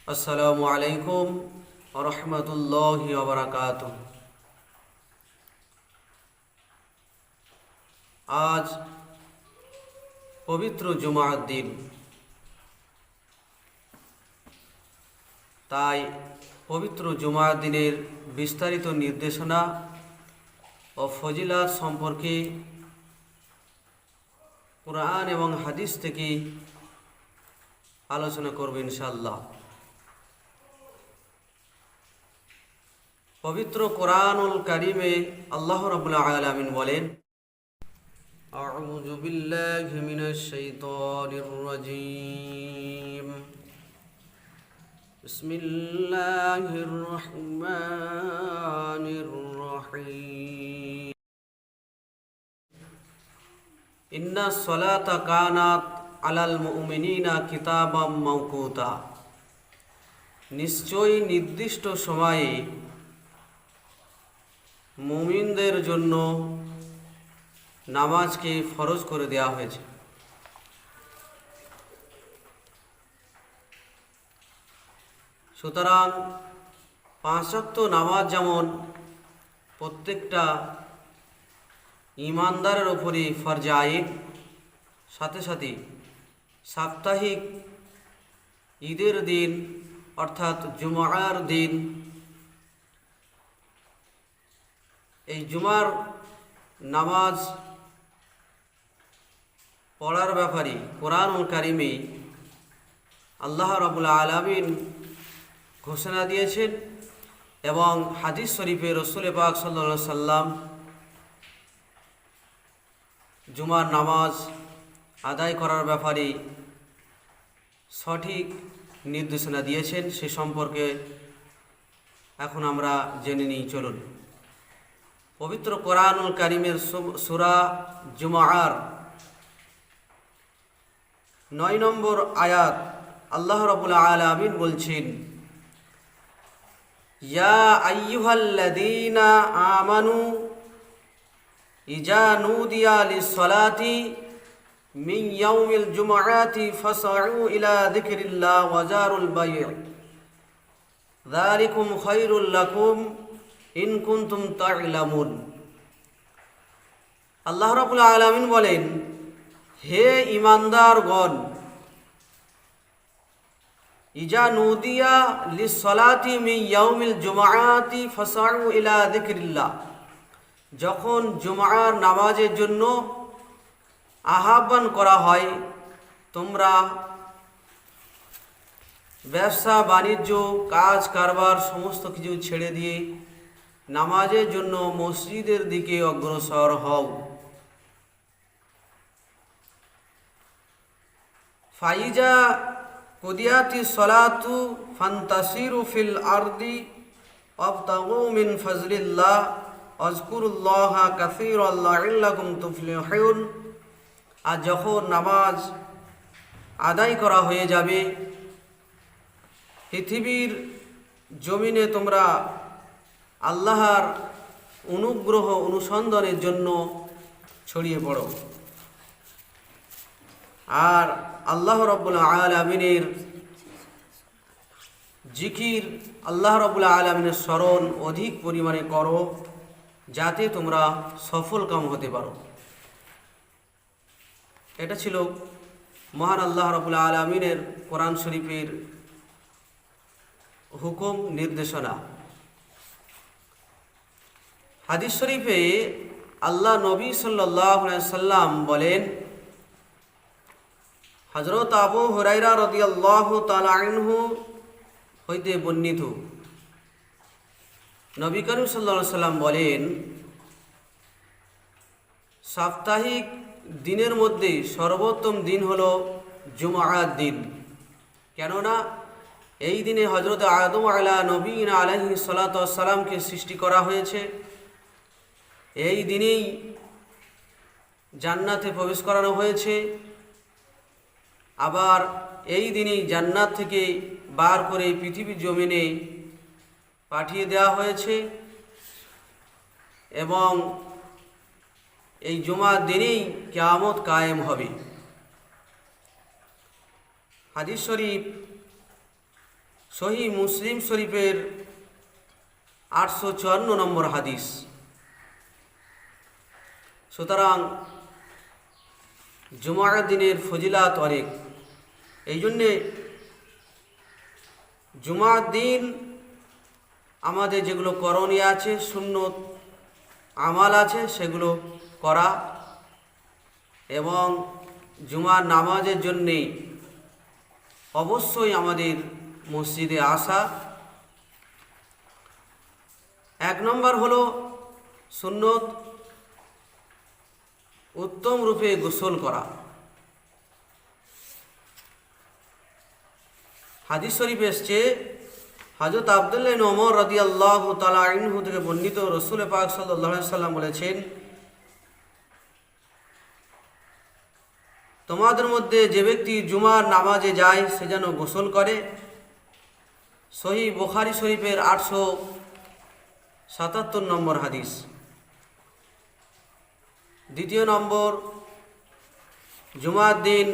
আসসালামু আলাইকুম ওয়া রাহমাতুল্লাহি ওয়া বারাকাতুহু। আজ পবিত্র জুমার দিন, তাই পবিত্র জুমার দিনের বিস্তারিত নির্দেশনা ও ফজিলত সম্পর্কে কুরআন এবং হাদিস থেকে আলোচনা করব ইনশাআল্লাহ। পবিত্র কোরআনুল কারিমে আল্লাহ রাব্বুল আলামিন বলেন, আউযু বিল্লাহি মিনাশ শাইতানির রাজীম, বিসমিল্লাহির রহমানির রহিম, ইন্নাস সালাতা কানাত আলাল মুমিনিনা কিতাবাম মাওকুতা। নিশ্চয়ই নির্দিষ্ট সময়ে মুমিনদের জন্য নামাজকে ফরজ করে দেওয়া হয়েছে। সুতরাং 5 ওয়াক্ত নামাজ যেমন প্রত্যেকটা ঈমানদারের উপরই ফরজে আইন, সাথে সাথে সাপ্তাহিক ঈদের দিন অর্থাৎ জুমার দিন, এই জুমার নামাজ পড়ার ব্যাপারে কোরআনুল কারিমে আল্লাহ রাব্বুল আলামিন ঘোষণা দিয়েছেন এবং হাদিস শরীফে রাসূল পাক সাল্লাল্লাহু আলাইহি সাল্লাম জুমার নামাজ আদায় করার ব্যাপারে সঠিক নির্দেশনা দিয়েছেন। সে সম্পর্কে এখন আমরা জেনে নিই, চলুন। পবিত্র কোরআনুল কারিমের সূরা জুমার 9 নম্বর আয়াত আল্লাহ রাব্বুল আলামিন বলছেন, ইয়া আইয়ুহাল্লাযীনা আমানু ইজা নুদিয়া লিস-সালাতি মিন ইয়াউমিল জুমআতি ফাসআউ ইলা যিকরিল্লাহ ওয়া যারুল বাই', যালিকুম খায়রুল লাকুম ইন কুনতুম তা'লামুন। আল্লাহ রাব্বুল আলামিন বলেন, হে ঈমানদারগণ, ইজা নুদিয়া লিস-সালাতি মিন ইয়াউমিল জুমআতি ফাসআউ ইলা যিকরিল্লাহ, যখন জুমার নামাজের জন্য আহ্বান করা হয়, তোমরা ব্যবসা বাণিজ্য কাজ কারবার সমস্ত কিছু ছেড়ে দিয়ে নামাজের জন্য মসজিদের দিকে অগ্রসর হও। ফাইজা কুদিয়াতিস সালাতু ফান্তাসিরু ফিল আরদি ওয়াবতাগু মিন ফাজলিল্লাহ ওয়াজকুরুল্লাহা কাসীরান লাআল্লাকুম তুফলিহুন। আর যখন নামাজ আদায় করা হয়ে যাবে, পৃথিবীর জমিনে তোমরা আল্লাহর অনুগ্রহ অনুসন্ধানের জন্য ছড়িয়ে পড়ো আর আল্লাহ রাব্বুল আলামিনের জিকির, আল্লাহ রাব্বুল আলামিনের স্মরণ অধিক পরিমাণে করো, যাতে তোমরা সফল কাম হতে পারো। এটা ছিল মহান আল্লাহ রাব্বুল আলামিনের কোরআন শরীফের হুকুম নির্দেশনা। হাদিস শরীফে আল্লাহ নবী সাল্লাল্লাহু আলাইহি সাল্লাম বলেন, হযরত আবু হুরায়রা রাদিয়াল্লাহু তাআলা আনহু হইতে বর্ণিত, নবী করিম সাল্লাল্লাহু আলাইহি সাল্লাম বলেন, সাপ্তাহিক দিনের মধ্যে সর্বোত্তম দিন হলো জুমার দিন, কেননা এই দিনে হযরত আদম নবীনা আলাইহিস সালাতু ওয়াস সালামকে সৃষ্টি করা হয়েছে। এই দিনেই জান্নাতে প্রবেশ করানো হয়েছে, আবার এই দিনেই জান্নাত থেকে বার করে পৃথিবীর জমিনে পাঠিয়ে দেওয়া হয়েছে এবং এই জুমার দিনেই কিয়ামত কায়েম হবে। হাদিস শরীফ সহিহ মুসলিম শরীফের 854 নম্বর হাদিস। সুতরাং জুমার দিনের ফজিলাত অনেক। এই জন্যে জুমার দিন আমাদের যেগুলো করণীয় আছে, সুন্নত আমাল আছে, সেগুলো করা এবং জুমার নামাজের জন্যে অবশ্যই আমাদের মসজিদে আসা। 1 নম্বর হলো সুন্নত উত্তম রূপে গোসল করা। হাদিস শরীফ এসছে, হযরত আব্দুল্লাহ ইবনে ওমর রাদিয়াল্লাহু তাআলা আনহু থেকে বর্ণিত, রাসূল পাক সাল্লাল্লাহু আলাইহি সাল্লাম বলেছেন, তোমাদের মধ্যে যে ব্যক্তি জুমার নামাজে যায় সে যেন গোসল করে। সহিহ বুখারী শরীফের 877 নম্বর হাদিস। 2 নম্বর, জুমার দিন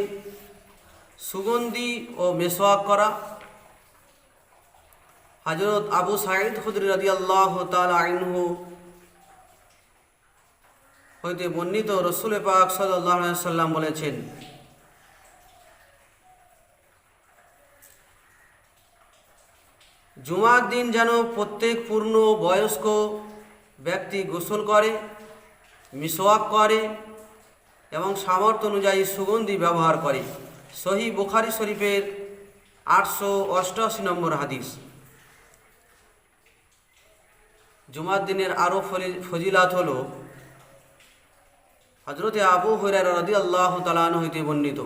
সুগন্ধি ও মেসওয়াক করা। হযরত আবু সাঈদ খুদরী রাদিয়াল্লাহু তাআলা আনহু হইতে বর্ণিত, রাসূল পাক সাল্লাল্লাহু আলাইহি সাল্লাম বলেছেন, জুমার দিন যেন প্রত্যেক পূর্ণ বয়স্ক ব্যক্তি গোসল করে, মিসওয়াক করে এবং সামর্থ্য অনুযায়ী সুগন্ধি ব্যবহার করে। সহিহ বুখারী শরীফের 888 নম্বর হাদিস। জুমার দিনের আরও ফজিলাত হলো, হযরত আবু হুরায়রা রাদিয়াল্লাহু তাআলা আনহু হইতে বর্ণিত,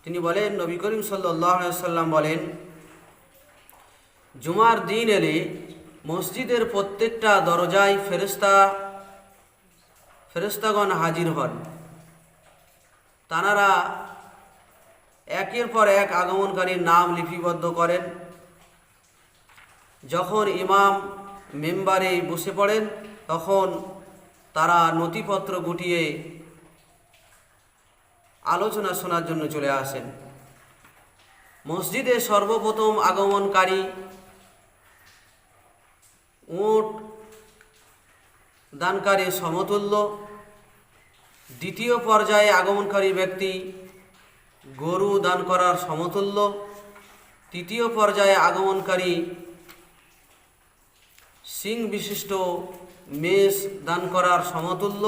তিনি বলেন, নবী করিম সাল্লাল্লাহু আলাইহি সাল্লাম বলেন, জুমার দিন এলে মসজিদের প্রত্যেকটা দরজায় ফেরেশতাগণ হাজির হন। তাঁরা একের পর এক আগমনকারীর নাম লিপিবদ্ধ করেন। যখন ইমাম মেম্বারে বসে পড়েন তখন তারা নথিপত্র গুটিয়ে আলোচনা শোনার জন্য চলে আসেন। মসজিদে সর্বপ্রথম আগমনকারী উট দানকারী সমতুল্য, দ্বিতীয় পর্যায়ে আগমনকারী ব্যক্তি গরু দান করার সমতুল্য, তৃতীয় পর্যায়ে আগমনকারী সিং বিশিষ্ট মেষ দান করার সমতুল্য,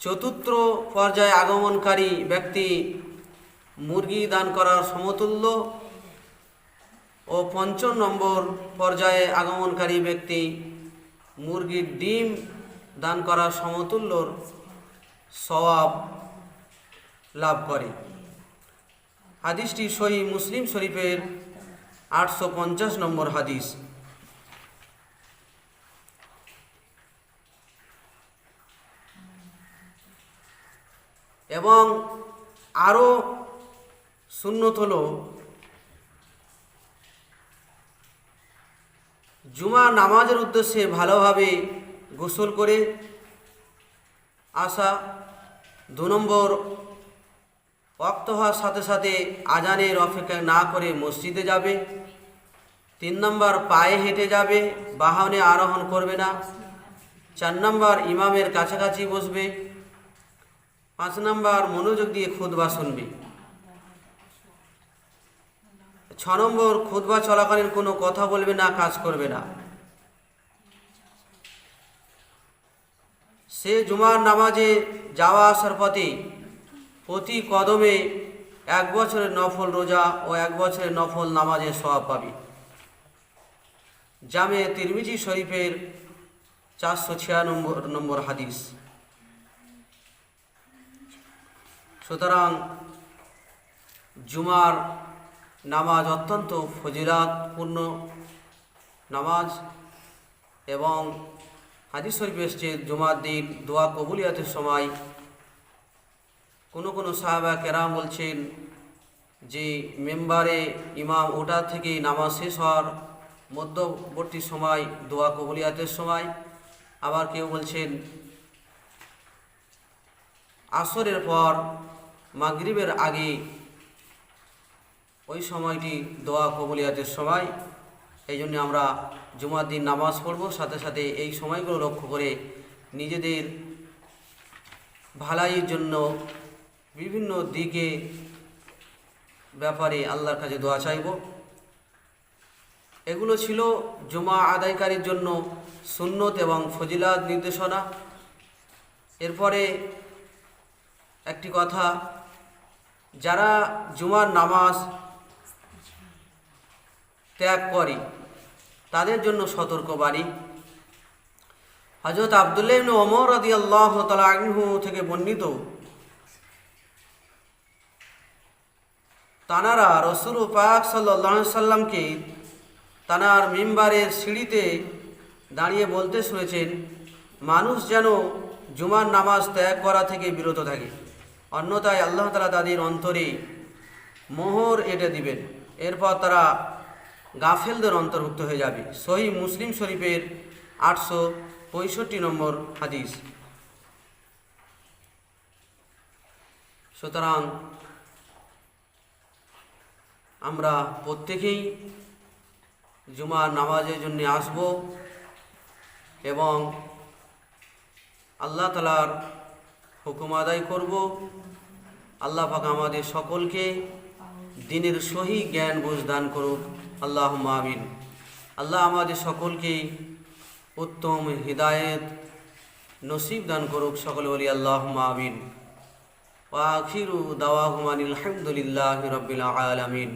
চতুর্থ পর্যায়ে আগমনকারী ব্যক্তি মুরগি দান করার সমতুল্য ও 5 নম্বর পর্যায়ে আগমনকারী ব্যক্তি মুরগির ডিম দান করার সমতুল্যর সওয়াব লাভ করে। হাদিসটি সহিহ মুসলিম শরীফের 850 নম্বর হাদিস। এবং আরও সুন্নত হলো, জুমা নামাজের উদ্দেশ্যে ভালোভাবে গোসল করে আসা। 2 নম্বর, ওয়াক্ত হওয়ার সাথে সাথে আজানের অপেক্ষা না করে মসজিদে যাবে। 3 নম্বর, পায়ে হেঁটে যাবে, বাহনে আরোহণ করবে না। 4 নম্বর, ইমামের কাছাকাছি বসবে। 5 নম্বর, মনোযোগ দিয়ে খুতবা শুনবে। 6 নম্বর, খুতবা চলাকালীন কোনো কথা বলবে না, কাজ করবে না। সে জুমার নামাজে যাওয়া আসার পথে প্রতি কদমে 1 বছরের নফল রোজা ও 1 বছরের নফল নামাজের সওয়াব পাবে। জামে তিরমিজি শরীফের 496 নম্বর হাদিস। সুতরাং জুমার নামাজ অত্যন্ত ফজিলাতপূর্ণ নামাজ এবং হাদিস শরীফে এসেছে, জুমার দিন দোয়া কবুলিয়াতের সময় কোনো সাহাবা কেরাম বলছেন যে মেম্বারে ইমাম ওঠা থেকে নামাজ শেষ হওয়ার মধ্যবর্তী সময় দোয়া কবুলিয়াতের সময়। আবার কেউ বলছেন আসরের পর মাগরিবের আগে ওই সময়টি দোয়া কবুলিয়াতের সময়। এই জন্য আমরা জুমার দিন নামাজ পড়ব, সাথে সাথে এই সময়গুলো লক্ষ্য করে নিজেদের ভালাইয়ের জন্য বিভিন্ন দিকে ব্যাপারে আল্লাহর কাছে দোয়া চাইব। এগুলো ছিল জুমা আদায়কারীর জন্য সুন্নত এবং ফজিলাত নির্দেশনা। এরপরে একটি কথা, যারা জুমার নামাজ ত্যাগ করে তাদের জন্য সতর্কবাণী। হযরত আব্দুল্লাহ ইবনে ওমর রাদিয়াল্লাহু তাআলা আনহু থেকে বর্ণিত, তানারা রাসূল পাক সাল্লাল্লাহু আলাইহি সাল্লামকে তানার মিম্বারের সিঁড়িতে দাঁড়িয়ে বলতে শুনেছেন, মানুষ যেন জুমার নামাজ ত্যাগ করা থেকে বিরত থাকে, অন্যথায় আল্লাহ তাআলা তাদের অন্তরে মোহর এঁটে দিবেন, এরপর তারা গাফেলদের অন্তর্ভুক্ত হয়ে যাবে। সহিহ মুসলিম শরীফের 865 নম্বর হাদিস। সুতরাং আমরা প্রত্যেকেই জুমার নামাজের জন্য আসব এবং আল্লাহ তাআলার হুকুম আদায় করব। আল্লাহ পাক আমাদের সকলকে দ্বীনের সহি জ্ঞান বুঝ দান করুক, আল্লাহুম্মা আমিন। আল্লাহ আমাদের সকলকে উত্তম হিদায়েত নসিব দান করুক, সকলে বলি আল্লাহুম্মা আমিন। ওয়া আখিরু দাওয়াহুম আনিল হামদুলিল্লাহি রাব্বিল আলামিন।